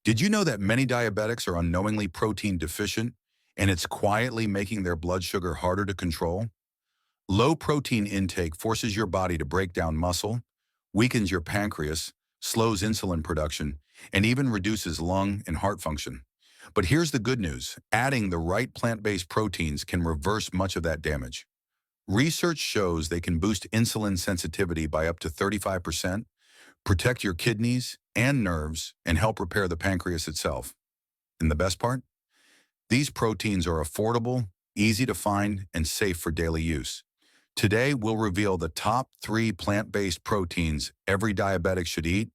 Did you know that many diabetics are unknowingly protein deficient and it's quietly making their blood sugar harder to control? Low protein intake forces your body to break down muscle, weakens your pancreas, slows insulin production, and even reduces lung and heart function. But here's the good news. Adding the right plant-based proteins can reverse much of that damage. Research shows they can boost insulin sensitivity by up to 35%, protect your kidneys and nerves, and help repair the pancreas itself. And the best part? These proteins are affordable, easy to find, and safe for daily use. Today, we'll reveal the top 3 plant-based proteins every diabetic should eat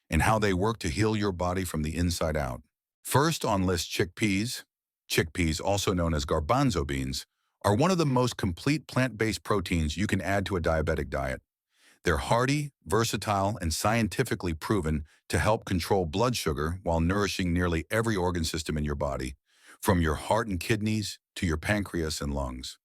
and how they work to heal your body from the inside out. First on list, chickpeas. Chickpeas, also known as garbanzo beans, are one of the most complete plant-based proteins you can add to a diabetic diet. They're hearty, versatile, and scientifically proven to help control blood sugar while nourishing nearly every organ system in your body, from your heart and kidneys to your pancreas and lungs.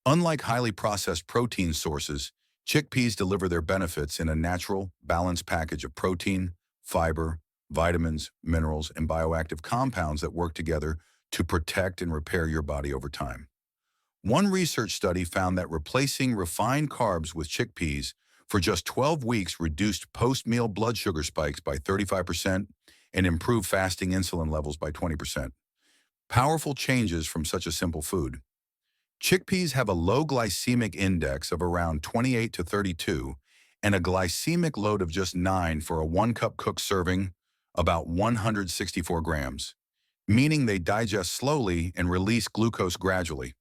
Unlike highly processed protein sources, chickpeas deliver their benefits in a natural, balanced package of protein, fiber, vitamins, minerals, and bioactive compounds that work together to protect and repair your body over time. One research study found that replacing refined carbs with chickpeas for just 12 weeks reduced post-meal blood sugar spikes by 35% and improved fasting insulin levels by 20%. Powerful changes from such a simple food. Chickpeas have a low glycemic index of around 28 to 32 and a glycemic load of just 9 for a 1-cup cooked serving, about 164 grams, meaning they digest slowly and release glucose gradually.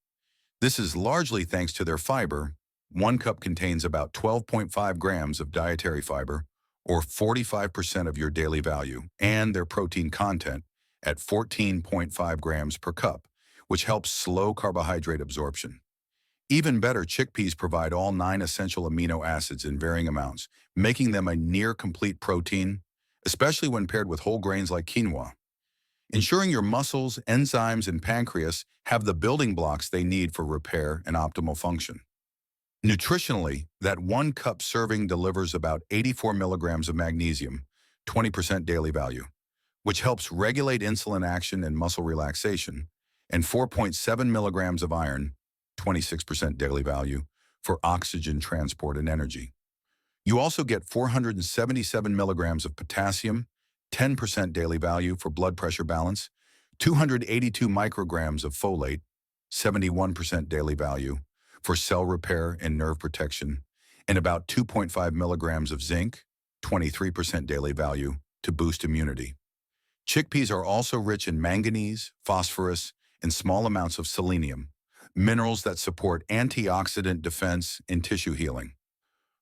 This is largely thanks to their fiber. 1 cup contains about 12.5 grams of dietary fiber, or 45% of your daily value, and their protein content at 14.5 grams per cup, which helps slow carbohydrate absorption. Even better, chickpeas provide all 9 essential amino acids in varying amounts, making them a near-complete protein, especially when paired with whole grains like quinoa, ensuring your muscles, enzymes, and pancreas have the building blocks they need for repair and optimal function. Nutritionally, that 1-cup serving delivers about 84 milligrams of magnesium, 20% daily value, which helps regulate insulin action and muscle relaxation, and 4.7 milligrams of iron, 26% daily value, for oxygen transport and energy. You also get 477 milligrams of potassium, 10% daily value for blood pressure balance, 282 micrograms of folate, 71% daily value for cell repair and nerve protection, and about 2.5 milligrams of zinc, 23% daily value to boost immunity. Chickpeas are also rich in manganese, phosphorus, and small amounts of selenium, minerals that support antioxidant defense and tissue healing.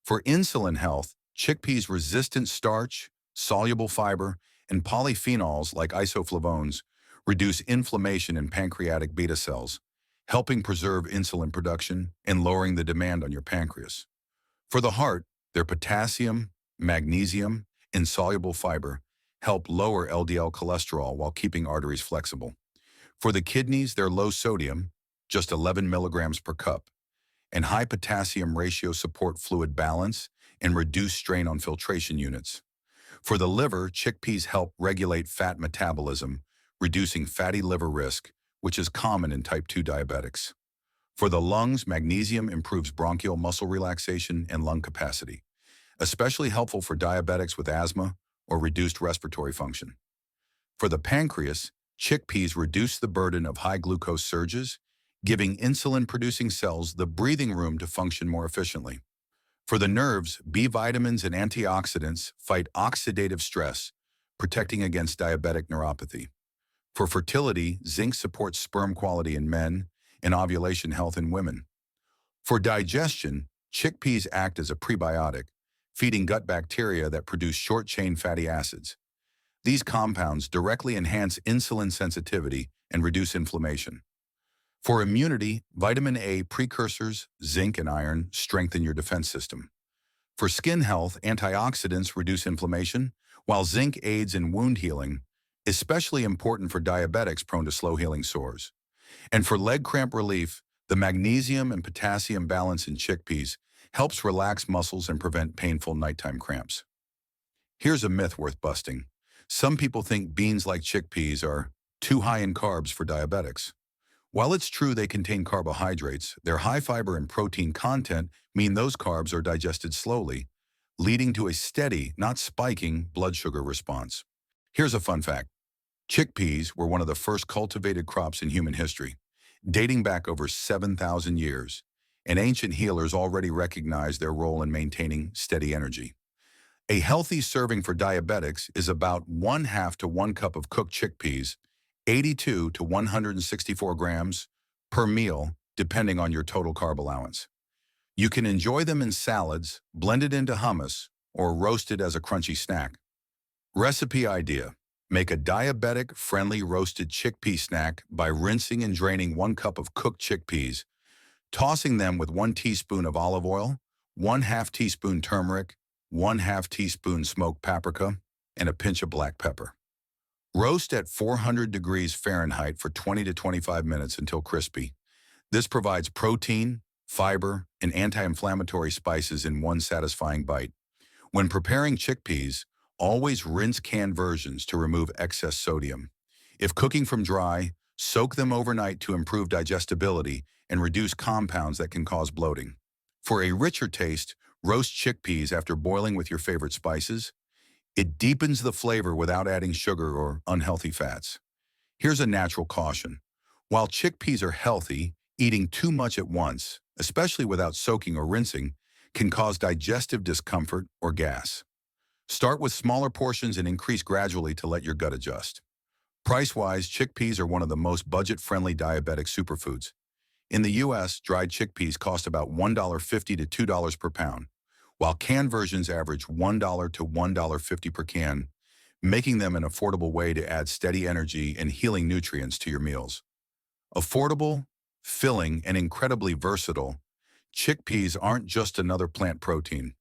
For insulin health, chickpeas' resistant starch, soluble fiber, and polyphenols like isoflavones reduce inflammation in pancreatic beta cells, helping preserve insulin production and lowering the demand on your pancreas. For the heart, their potassium, magnesium, and soluble fiber help lower LDL cholesterol while keeping arteries flexible. For the kidneys, their low sodium, just 11 milligrams per cup, and high potassium ratio support fluid balance and reduce strain on filtration units. For the liver, chickpeas help regulate fat metabolism, reducing fatty liver risk, which is common in type 2 diabetics. For the lungs, magnesium improves bronchial muscle relaxation and lung capacity, especially helpful for diabetics with asthma or reduced respiratory function. For the pancreas, chickpeas reduce the burden of high glucose surges, giving insulin-producing cells the breathing room to function more efficiently. For the nerves, B vitamins and antioxidants fight oxidative stress, protecting against diabetic neuropathy. For fertility, zinc supports sperm quality in men and ovulation health in women. For digestion, chickpeas act as a prebiotic, feeding gut bacteria that produce short-chain fatty acids. These compounds directly enhance insulin sensitivity and reduce inflammation. For immunity, vitamin A precursors, zinc and iron, strengthen your defense system. For skin health, antioxidants reduce inflammation, while zinc aids in wound healing, especially important for diabetics prone to slow-healing sores. And for leg cramp relief, the magnesium and potassium balance in chickpeas helps relax muscles and prevent painful nighttime cramps. Here's a myth worth busting. Some people think beans like chickpeas are too high in carbs for diabetics. While it's true they contain carbohydrates, their high fiber and protein content mean those carbs are digested slowly, leading to a steady, not spiking, blood sugar response. Here's a fun fact. Chickpeas were one of the first cultivated crops in human history, dating back over 7,000 years, and ancient healers already recognized their role in maintaining steady energy. A healthy serving for diabetics is about 1/2 to 1 cup of cooked chickpeas, 82 to 164 grams per meal, depending on your total carb allowance. You can enjoy them in salads, blended into hummus, or roasted as a crunchy snack. Recipe idea. Make a diabetic-friendly roasted chickpea snack by rinsing and draining 1 cup of cooked chickpeas, tossing them with 1 teaspoon of olive oil, 1/2 teaspoon turmeric, 1/2 teaspoon smoked paprika, and a pinch of black pepper. Roast at 400 degrees Fahrenheit for 20 to 25 minutes until crispy. This provides protein, fiber, and anti-inflammatory spices in one satisfying bite. When preparing chickpeas, always rinse canned versions to remove excess sodium. If cooking from dry, soak them overnight to improve digestibility and reduce compounds that can cause bloating. For a richer taste, roast chickpeas after boiling with your favorite spices. It deepens the flavor without adding sugar or unhealthy fats. Here's a natural caution. While chickpeas are healthy, eating too much at once, especially without soaking or rinsing, can cause digestive discomfort or gas. Start with smaller portions and increase gradually to let your gut adjust. Price-wise, chickpeas are one of the most budget-friendly diabetic superfoods. In the U.S., dried chickpeas cost about $1.50 to $2 per pound, while canned versions average $1 to $1.50 per can, making them an affordable way to add steady energy and healing nutrients to your meals. Affordable, filling, and incredibly versatile, chickpeas aren't just another plant protein.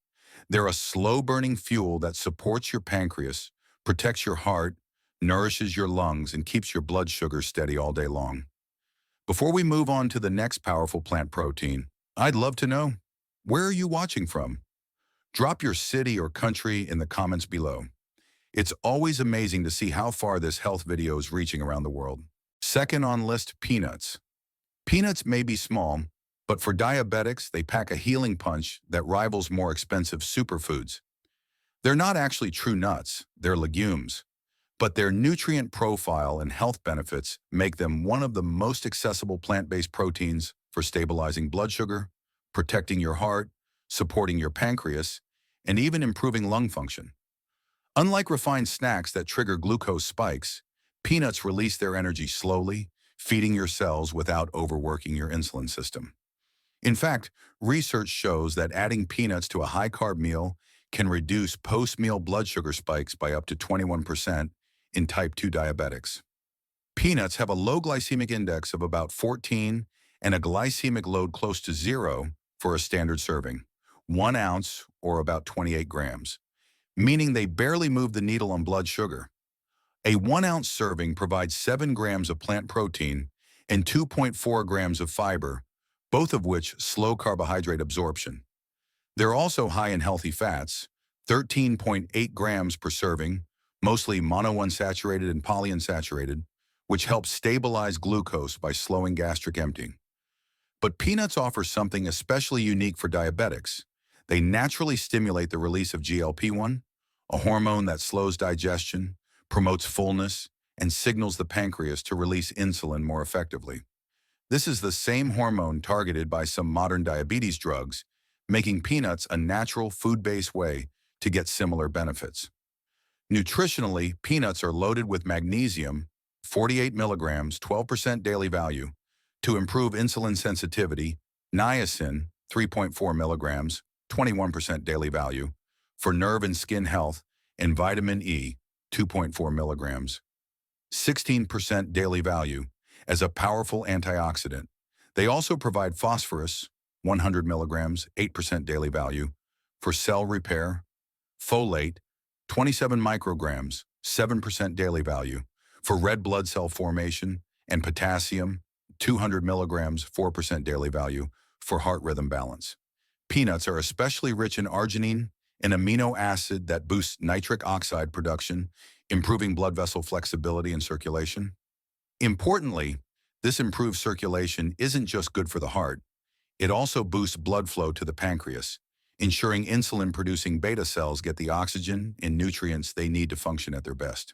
They're a slow-burning fuel that supports your pancreas, protects your heart, nourishes your lungs, and keeps your blood sugar steady all day long. Before we move on to the next powerful plant protein, I'd love to know, where are you watching from? Drop your city or country in the comments below. It's always amazing to see how far this health video is reaching around the world. Second on list, peanuts. Peanuts may be small, but for diabetics, they pack a healing punch that rivals more expensive superfoods. They're not actually true nuts, they're legumes, but their nutrient profile and health benefits make them one of the most accessible plant-based proteins for stabilizing blood sugar, protecting your heart, supporting your pancreas, and even improving lung function. Unlike refined snacks that trigger glucose spikes, peanuts release their energy slowly, feeding your cells without overworking your insulin system. In fact, research shows that adding peanuts to a high-carb meal can reduce post-meal blood sugar spikes by up to 21% in type 2 diabetics. Peanuts have a low glycemic index of about 14 and a glycemic load close to 0 for a standard serving, 1 ounce or about 28 grams, meaning they barely move the needle on blood sugar. A 1-ounce serving provides 7 grams of plant protein and 2.4 grams of fiber, both of which slow carbohydrate absorption. They're also high in healthy fats, 13.8 grams per serving, mostly monounsaturated and polyunsaturated, which helps stabilize glucose by slowing gastric emptying. But peanuts offer something especially unique for diabetics. They naturally stimulate the release of GLP-1, a hormone that slows digestion, promotes fullness, and signals the pancreas to release insulin more effectively. This is the same hormone targeted by some modern diabetes drugs, making peanuts a natural food-based way to get similar benefits. Nutritionally, peanuts are loaded with magnesium, 48 milligrams, 12% daily value, to improve insulin sensitivity, niacin, 3.4 milligrams, 21% daily value, for nerve and skin health, and vitamin E, 2.4 milligrams, 16% daily value, as a powerful antioxidant. They also provide phosphorus, 100 milligrams, 8% daily value, for cell repair, folate, 27 micrograms, 7% daily value, for red blood cell formation, and potassium, 200 milligrams, 4% daily value, for heart rhythm balance. Peanuts are especially rich in arginine, an amino acid that boosts nitric oxide production, improving blood vessel flexibility and circulation. Importantly, this improved circulation isn't just good for the heart, it also boosts blood flow to the pancreas, ensuring insulin-producing beta cells get the oxygen and nutrients they need to function at their best.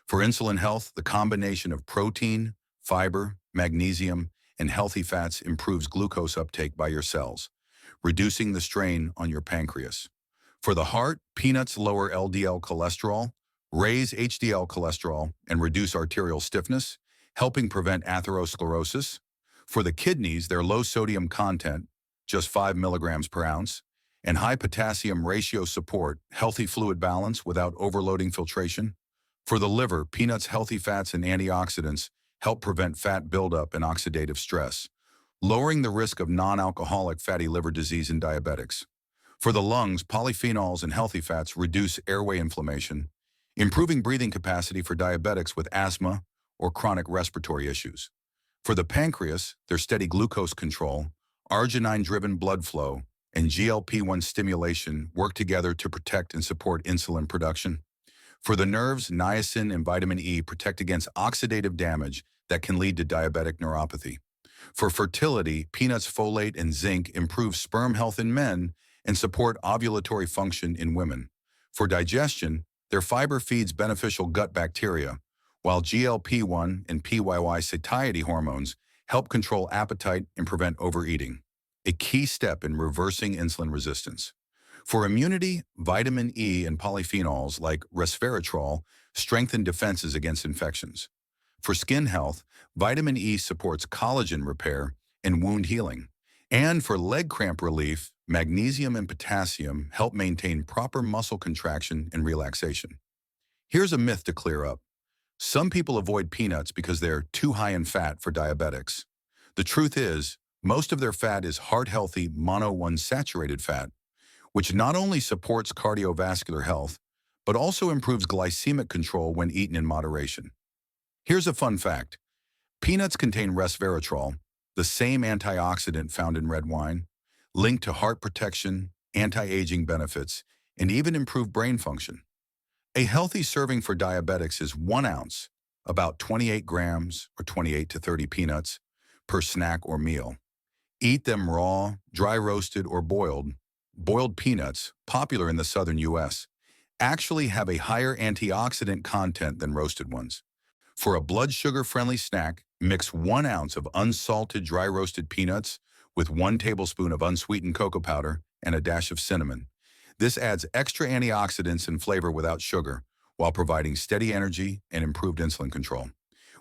For insulin health, the combination of protein, fiber, magnesium, and healthy fats improves glucose uptake by your cells, reducing the strain on your pancreas. For the heart, peanuts lower LDL cholesterol, raise HDL cholesterol, and reduce arterial stiffness, helping prevent atherosclerosis. For the kidneys, their low sodium content, just 5 milligrams per ounce, and high potassium ratio support healthy fluid balance without overloading filtration. For the liver, peanuts' healthy fats and antioxidants help prevent fat buildup and oxidative stress, lowering the risk of non-alcoholic fatty liver disease in diabetics. For the lungs, polyphenols and healthy fats reduce airway inflammation, improving breathing capacity for diabetics with asthma or chronic respiratory issues. For the pancreas, their steady glucose control, arginine-driven blood flow, and GLP-1 stimulation work together to protect and support insulin production. For the nerves, niacin and vitamin E protect against oxidative damage that can lead to diabetic neuropathy. For fertility, peanuts, folate, and zinc improve sperm health in men and support ovulatory function in women. For digestion, their fiber feeds beneficial gut bacteria, while GLP-1 and PYY satiety hormones help control appetite and prevent overeating, a key step in reversing insulin resistance. For immunity, vitamin E and polyphenols like resveratrol strengthen defenses against infections. For skin health, vitamin E supports collagen repair and wound healing. And for leg cramp relief, magnesium and potassium help maintain proper muscle contraction and relaxation. Here's a myth to clear up. Some people avoid peanuts because they're too high in fat for diabetics. The truth is, most of their fat is heart-healthy monounsaturated fat, which not only supports cardiovascular health, but also improves glycemic control when eaten in moderation. Here's a fun fact. Peanuts contain resveratrol, the same antioxidant found in red wine, linked to heart protection, anti-aging benefits, and even improved brain function. A healthy serving for diabetics is 1 ounce, about 28 grams or 28 to 30 peanuts, per snack or meal. Eat them raw, dry roasted, or boiled. Boiled peanuts, popular in the southern U.S., actually have a higher antioxidant content than roasted ones. For a blood sugar-friendly snack, mix 1 ounce of unsalted dry roasted peanuts with 1 tablespoon of unsweetened cocoa powder and a dash of cinnamon. This adds extra antioxidants and flavor without sugar, while providing steady energy and improved insulin control.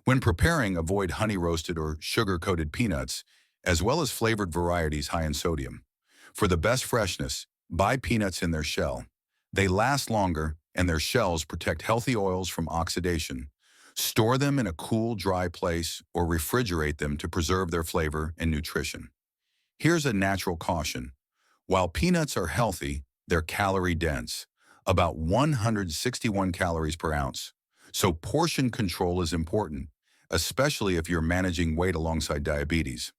When preparing, avoid honey-roasted or sugar-coated peanuts, as well as flavored varieties high in sodium. For the best freshness, buy peanuts in their shell. They last longer, and their shells protect healthy oils from oxidation. Store them in a cool, dry place or refrigerate them to preserve their flavor and nutrition. Here's a natural caution. While peanuts are healthy, they're calorie-dense, about 161 calories per ounce. So portion control is important, especially if you're managing weight alongside diabetes.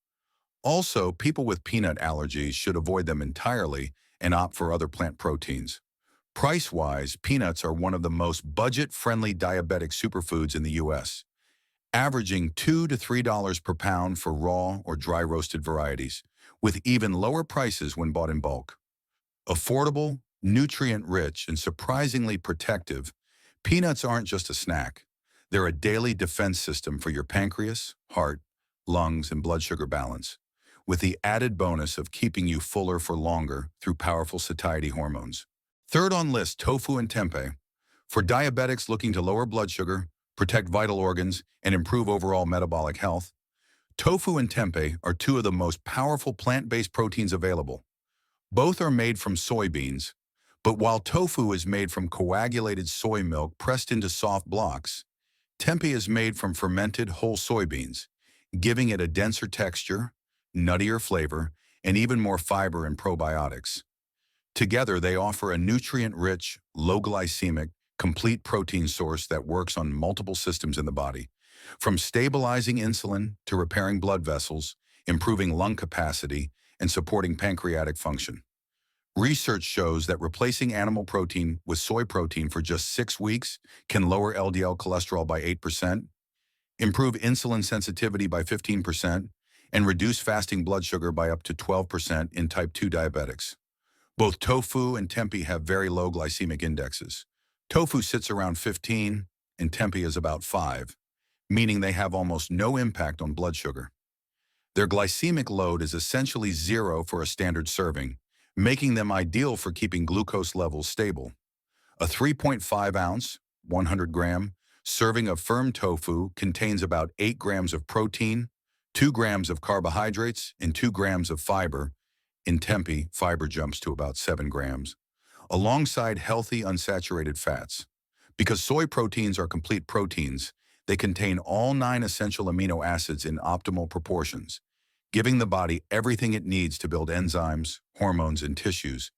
Also, people with peanut allergies should avoid them entirely and opt for other plant proteins. Price-wise, peanuts are one of the most budget-friendly diabetic superfoods in the U.S., averaging $2 to $3 per pound for raw or dry roasted varieties, with even lower prices when bought in bulk. Affordable, nutrient-rich, and surprisingly protective, peanuts aren't just a snack. They're a daily defense system for your pancreas, heart, lungs, and blood sugar balance, with the added bonus of keeping you fuller for longer through powerful satiety hormones. Third on list, tofu and tempeh. For diabetics looking to lower blood sugar, protect vital organs, and improve overall metabolic health, tofu and tempeh are 2 of the most powerful plant-based proteins available. Both are made from soybeans, but while tofu is made from coagulated soy milk pressed into soft blocks, tempeh is made from fermented whole soybeans, giving it a denser texture, nuttier flavor, and even more fiber and probiotics. Together, they offer a nutrient-rich, low-glycemic, complete protein source that works on multiple systems in the body, from stabilizing insulin to repairing blood vessels, improving lung capacity, and supporting pancreatic function. Research shows that replacing animal protein with soy protein for just 6 weeks can lower LDL cholesterol by 8%, improve insulin sensitivity by 15%, and reduce fasting blood sugar by up to 12% in type 2 diabetics. Both tofu and tempeh have very low glycemic indexes. Tofu sits around 15 and tempeh is about 5, meaning they have almost no impact on blood sugar. Their glycemic load is essentially zero for a standard serving, making them ideal for keeping glucose levels stable. A 3.5-ounce, 100-gram, serving of firm tofu contains about 8 grams of protein, 2 grams of carbohydrates, and 2 grams of fiber. In tempeh, fiber jumps to about 7 grams, alongside healthy unsaturated fats. Because soy proteins are complete proteins, they contain all 9 essential amino acids in optimal proportions, giving the body everything it needs to build enzymes, hormones, and tissues,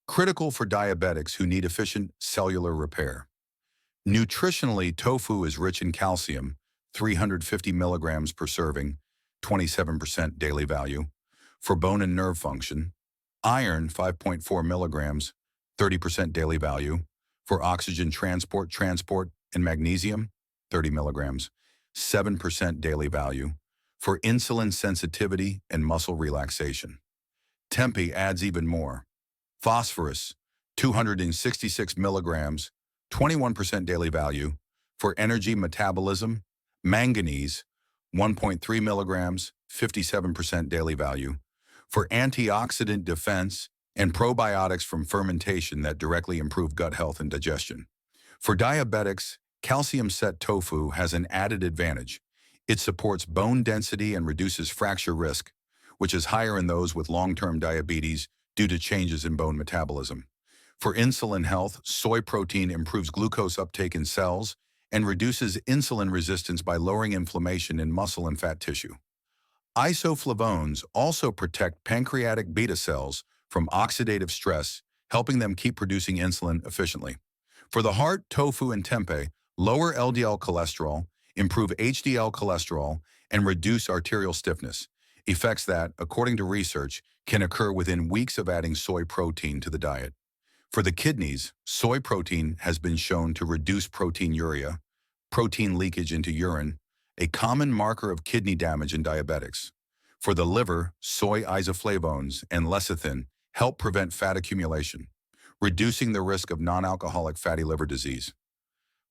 critical for diabetics who need efficient cellular repair. Nutritionally, tofu is rich in calcium, 350 milligrams per serving, 27% daily value, for bone and nerve function, iron, 5.4 milligrams, 30% daily value, for oxygen transport, and magnesium, 30 milligrams, 7% daily value, for insulin sensitivity and muscle relaxation. Tempeh adds even more. Phosphorus, 266 milligrams, 21% daily value, for energy metabolism. Manganese, 1.3 milligrams, 57% daily value, for antioxidant defense and probiotics from fermentation that directly improve gut health and digestion. For diabetics, calcium-set tofu has an added advantage. It supports bone density and reduces fracture risk, which is higher in those with long-term diabetes due to changes in bone metabolism. For insulin health, soy protein improves glucose uptake in cells and reduces insulin resistance by lowering inflammation in muscle and fat tissue. Isoflavones also protect pancreatic beta cells from oxidative stress, helping them keep producing insulin efficiently. For the heart, tofu and tempeh lower LDL cholesterol, improve HDL cholesterol, and reduce arterial stiffness, effects that, according to research, can occur within weeks of adding soy protein to the diet. For the kidneys, soy protein has been shown to reduce proteinuria, protein leakage into urine, a common marker of kidney damage in diabetics. For the liver, soy isoflavones and lecithin help prevent fat accumulation, reducing the risk of non-alcoholic fatty liver disease.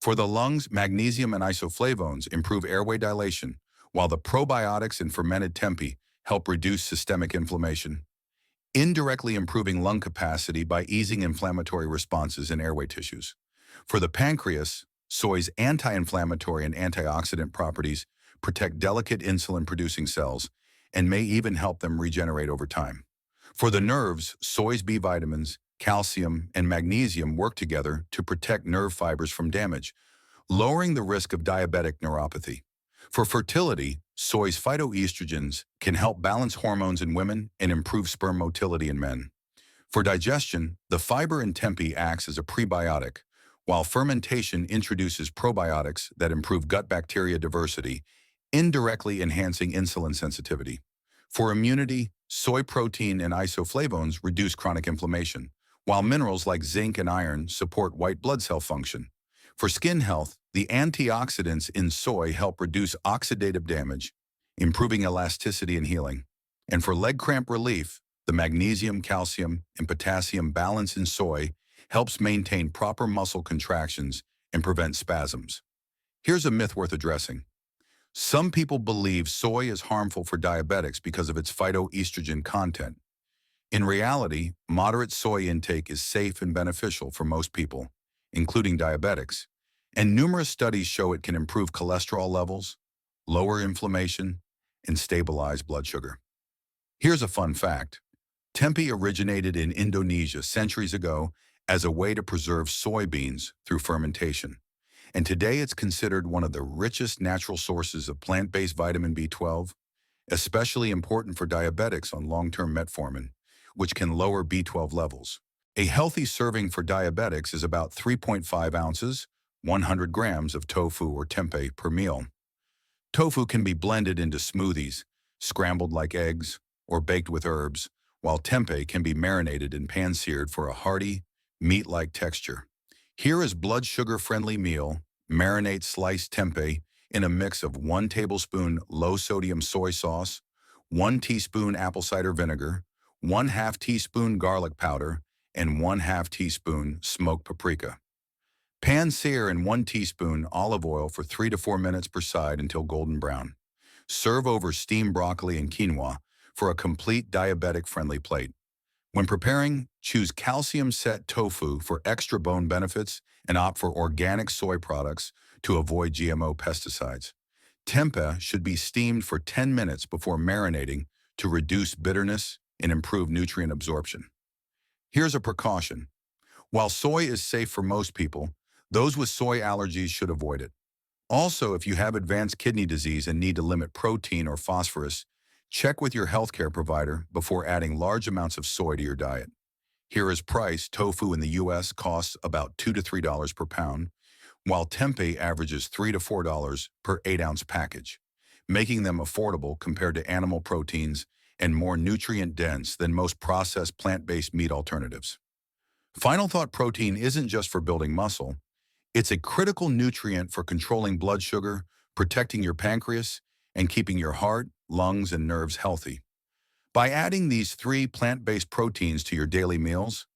For the lungs, magnesium and isoflavones improve airway dilation, while the probiotics in fermented tempeh help reduce systemic inflammation, indirectly improving lung capacity by easing inflammatory responses in airway tissues. For the pancreas, soy's anti-inflammatory and antioxidant properties protect delicate insulin-producing cells and may even help them regenerate over time. For the nerves, soy's B vitamins, calcium, and magnesium work together to protect nerve fibers from damage, lowering the risk of diabetic neuropathy. For fertility, soy's phytoestrogens can help balance hormones in women and improve sperm motility in men. For digestion, the fiber in tempeh acts as a prebiotic, while fermentation introduces probiotics that improve gut bacteria diversity, indirectly enhancing insulin sensitivity. For immunity, soy protein and isoflavones reduce chronic inflammation, while minerals like zinc and iron support white blood cell function. For skin health, the antioxidants in soy help reduce oxidative damage, improving elasticity and healing. And for leg cramp relief, the magnesium, calcium, and potassium balance in soy helps maintain proper muscle contractions and prevent spasms. Here's a myth worth addressing. Some people believe soy is harmful for diabetics because of its phytoestrogen content. In reality, moderate soy intake is safe and beneficial for most people, including diabetics, and numerous studies show it can improve cholesterol levels, lower inflammation, and stabilize blood sugar. Here's a fun fact. Tempeh originated in Indonesia centuries ago as a way to preserve soybeans through fermentation. And today it's considered one of the richest natural sources of plant-based vitamin B12, especially important for diabetics on long-term metformin, which can lower B12 levels. A healthy serving for diabetics is about 3.5 ounces, 100 grams of tofu or tempeh per meal. Tofu can be blended into smoothies, scrambled like eggs, or baked with herbs, while tempeh can be marinated and pan-seared for a hearty, meat-like texture. Here is blood sugar-friendly meal. Marinate sliced tempeh in a mix of 1 tablespoon low-sodium soy sauce, 1 teaspoon apple cider vinegar, 1/2 teaspoon garlic powder, and 1/2 teaspoon smoked paprika. Pan-sear in 1 teaspoon olive oil for 3 to 4 minutes per side until golden brown. Serve over steamed broccoli and quinoa for a complete diabetic-friendly plate. When preparing, choose calcium-set tofu for extra bone benefits and opt for organic soy products to avoid GMO pesticides. Tempeh should be steamed for 10 minutes before marinating to reduce bitterness and improve nutrient absorption. Here's a precaution. While soy is safe for most people, those with soy allergies should avoid it. Also, if you have advanced kidney disease and need to limit protein or phosphorus, check with your healthcare provider before adding large amounts of soy to your diet. Here is price. Tofu in the US costs about $2 to $3 per pound, while tempeh averages $3 to $4 per 8-ounce package, making them affordable compared to animal proteins and more nutrient-dense than most processed plant-based meat alternatives. Final thought: protein isn't just for building muscle. It's a critical nutrient for controlling blood sugar, protecting your pancreas, and keeping your heart, lungs, and nerves healthy. By adding these 3 plant-based proteins to your daily meals,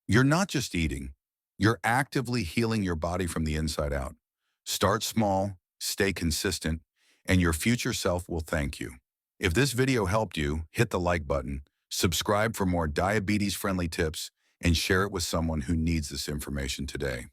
you're not just eating, you're actively healing your body from the inside out. Start small, stay consistent, and your future self will thank you. If this video helped you, hit the like button, subscribe for more diabetes-friendly tips, and share it with someone who needs this information today.